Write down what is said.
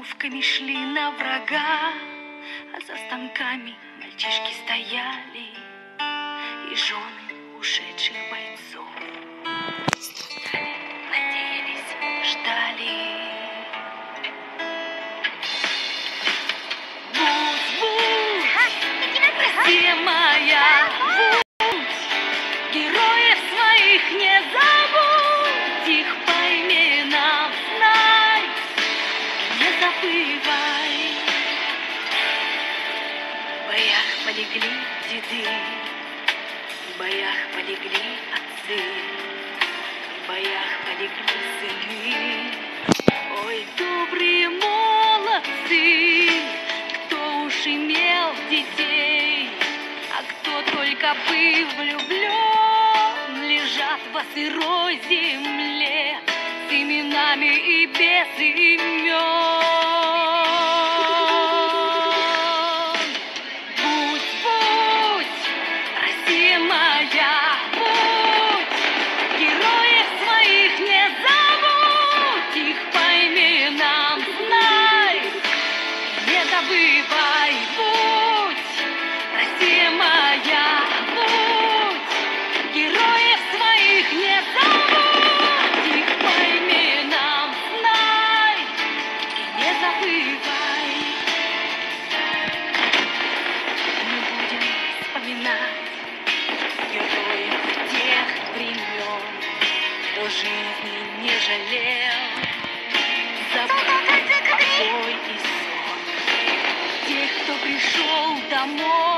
винтовками шли на врага, а за станками мальчишки стояли, и жены ушедших бойцов страдали, надеялись, ждали. Россия моя, будь, героев своих не забудь, их по именам знай, не забывай. В боях полегли деды, в боях полегли отцы, в боях полегли сыны. Ой, добрые молодцы, кто уж имел детей, а кто только был влюблен, лежат во сырой земле с именами и без имен. Будь, будь, Россия моя, будь, героев своих не забудь, их по именам знай, не забывай. Будь, Россия моя, будь, героев своих не забудь, их по именам знай и не забывай. Мы будем вспоминать героев тех времен, кто жизни не жалел, забыл покой и сон тех, кто пришел домой.